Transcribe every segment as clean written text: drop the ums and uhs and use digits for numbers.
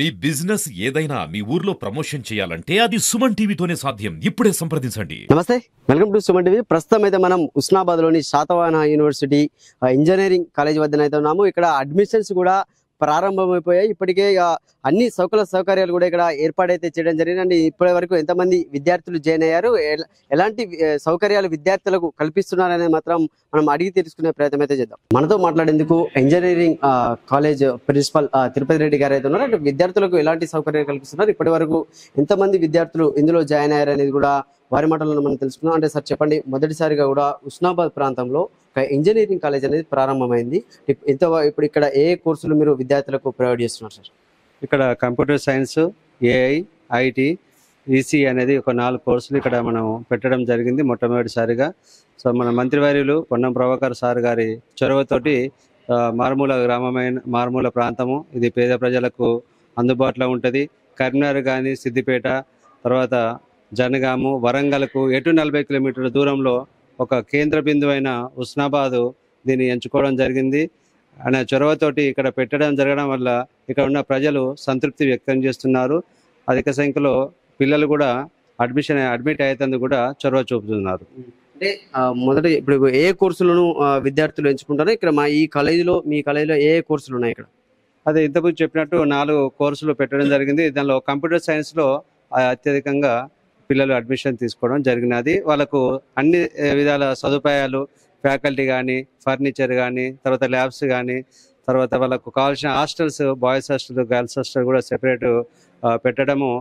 మీ business ఏదైనా మీ ఊర్లో promotion చేయాలంటే అది సుమన్ టీవీతోనే సాధ్యం. ఇప్పుడే సంప్రదించండి. నమస్తే, వెల్కమ్ టు సుమన్ టీవీ. ప్రస్తుతం అయితే మనం ఉస్నాబాద్ లోని శాతవాహన యూనివర్సిటీ ఇంజనీరింగ్ కాలేజ్ వద్ద అయితే ఉన్నాము. ఇక్కడ అడ్మిషన్స్ కూడా ప్రారంభమైపోయాయి. ఇప్పటికే అన్ని సౌకర్యాలు కూడా ఇక్కడ ఏర్పాటైతే చేయడం జరిగిందండి. ఇప్పటి వరకు ఎంతమంది విద్యార్థులు జాయిన్ అయ్యారు, ఎలాంటి సౌకర్యాలు విద్యార్థులకు కల్పిస్తున్నారనే మాత్రం మనం అడిగి తెలుసుకునే ప్రయత్నం అయితే చేద్దాం. మనతో మాట్లాడేందుకు engineering college principal Tirupati Reddy గారు అయితే ఉన్నారు. అంటే విద్యార్థులకు ఎలాంటి సౌకర్యాలు కల్పిస్తున్నారు, ఇప్పటి వరకు ఎంతమంది విద్యార్థులు ఇందులో జాయిన్ అయ్యారు అనేది కూడా వారి మాటల్లో మనం తెలుసుకున్నాం. అంటే సార్ చెప్పండి, మొదటిసారిగా కూడా ఉస్నాబాద్ ప్రాంతంలో ఒక ఇంజనీరింగ్ కాలేజ్ అనేది ప్రారంభమైంది. ఇప్పుడు ఇక్కడ ఏ కోర్సులు మీరు విద్యార్థులకు ప్రొవైడ్ చేస్తున్నారు సార్? ఇక్కడ computer science, AI, IT, EC అనేది ఒక 4 కోర్సులు ఇక్కడ మనం పెట్టడం జరిగింది మొట్టమొదటిసారిగా. సో మన మంత్రివర్యులు పొన్నం ప్రభాకర్ సార్ గారి చొరవతోటి మారుమూల ప్రాంతము ఇది పేద ప్రజలకు అందుబాటులో ఉంటుంది. కరీంనగర్ కానీ, సిద్దిపేట, తర్వాత జనగాము, వరంగల్కు ఎటు 40 కిలోమీటర్ల దూరంలో ఒక కేంద్ర బిందువు అయిన ఉస్నాబాదు దీన్ని ఎంచుకోవడం జరిగింది. అనే చొరవతోటి ఇక్కడ పెట్టడం జరగడం వల్ల ఇక్కడ ఉన్న ప్రజలు సంతృప్తి వ్యక్తం చేస్తున్నారు. అధిక సంఖ్యలో పిల్లలు కూడా అడ్మిట్ అయ్యేందుకు కూడా చొరవ చూపుతున్నారు. అంటే మొదటి ఇప్పుడు ఏ కోర్సులను విద్యార్థులు ఎంచుకుంటారు? ఇక్కడ మీ కాలేజీలో ఏ కోర్సులు ఉన్నాయి ఇక్కడ? అదే ఇంతకుముందు చెప్పినట్టు 4 కోర్సులు పెట్టడం జరిగింది. దానిలో కంప్యూటర్ సైన్స్లో అత్యధికంగా పిల్లలు అడ్మిషన్ తీసుకోవడం జరిగినది. వాళ్ళకు అన్ని విధాల సదుపాయాలు, ఫ్యాకల్టీ కానీ, ఫర్నిచర్ కానీ, తర్వాత ల్యాబ్స్ కానీ, తర్వాత వాళ్ళకు కావాల్సిన hostels, boys hostel, girls hostel కూడా సెపరేట్ పెట్టడము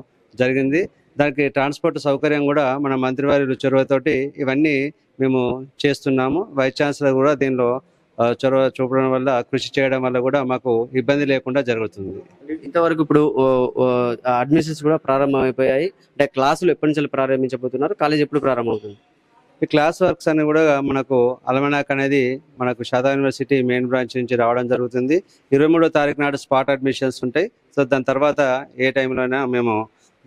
జరిగింది. దానికి ట్రాన్స్పోర్ట్ సౌకర్యం కూడా మన మంత్రివారి చొరవతోటి ఇవన్నీ మేము చేస్తున్నాము. వైస్ ఛాన్సలర్ కూడా దీనిలో చొరవ చూపడం వల్ల, కృషి చేయడం వల్ల కూడా మాకు ఇబ్బంది లేకుండా జరుగుతుంది. ఇంతవరకు ఇప్పుడు అడ్మిషన్స్ కూడా ప్రారంభమైపోయాయి. అంటే క్లాసులు ఎప్పటి నుంచి ప్రారంభించబోతున్నారు? కాలేజ్ ఎప్పుడు ప్రారంభమవుతుంది? ఈ క్లాస్ వర్క్స్ అని కూడా మనకు అలమనాక్ అనేది మనకు శాతవాహన యూనివర్సిటీ మెయిన్ బ్రాంచ్ నుంచి రావడం జరుగుతుంది. 23వ తారీఖు నాడు స్పాట్ అడ్మిషన్స్ ఉంటాయి. సో దాని తర్వాత ఏ టైంలోనైనా మేము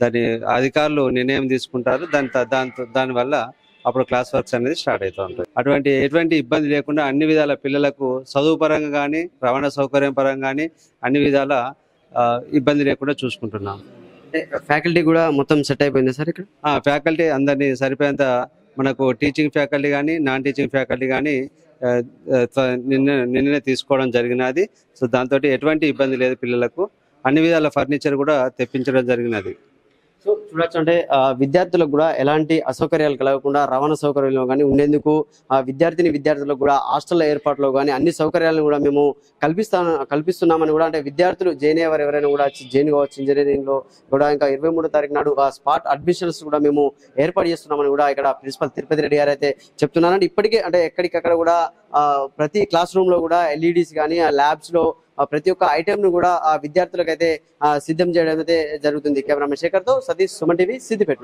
దాని అధికారులు నిర్ణయం తీసుకుంటారు. దానివల్ల అప్పుడు క్లాస్ వర్క్స్ అనేది స్టార్ట్ అవుతూ ఉంటాయి. ఎటువంటి ఇబ్బంది లేకుండా అన్ని విధాల పిల్లలకు చదువు పరంగా కానీ, రవాణా సౌకర్యం పరంగా కానీ అన్ని విధాల ఇబ్బంది లేకుండా చూసుకుంటున్నాం. ఫ్యాకల్టీ కూడా మొత్తం సెట్ అయిపోయింది సార్ ఇక్కడ? ఫ్యాకల్టీ అందరినీ సరిపోయేంత మనకు టీచింగ్ ఫ్యాకల్టీ కానీ, నాన్ టీచింగ్ ఫ్యాకల్టీ కానీ నిన్ననే తీసుకోవడం జరిగినది. సో దాంతో ఎటువంటి ఇబ్బంది లేదు పిల్లలకు. అన్ని విధాల ఫర్నిచర్ కూడా తెప్పించడం జరిగినది. సో చూడొచ్చు, అంటే విద్యార్థులకు కూడా ఎలాంటి అసౌకర్యాలు కలగకుండా రవాణా సౌకర్యంలో కానీ ఉండేందుకు విద్యార్థులకు కూడా హాస్టల్ ఏర్పాట్లో కానీ అన్ని సౌకర్యాలను కూడా మేము కల్పిస్తున్నామని కూడా, అంటే విద్యార్థులు జాయిన్ అయ్యేవారు ఎవరైనా కూడా జాయిన్ కావచ్చు. ఇంజనీరింగ్ లో కూడా ఇంకా 23వ తారీఖు నాడు స్పాట్ అడ్మిషన్స్ కూడా మేము ఏర్పాటు చేస్తున్నామని కూడా ఇక్కడ ప్రిన్సిపల్ తిరుపతి రెడ్డి గారు అయితే చెప్తున్నారంటే ఇప్పటికే అంటే ఎక్కడికక్కడ కూడా ప్రతి క్లాస్ రూమ్ లో కూడా ఎల్ఈడీస్ కానీ, ల్యాబ్స్ లో ప్రతి ఒక్క ఐటెం ను కూడా విద్యార్థులకు అయితే సిద్ధం చేయడం అయితే జరుగుతుంది. కెమెరామెన్ శేఖర్ తో సతీష్, సుమన్ టీవీ, సిద్దిపేట.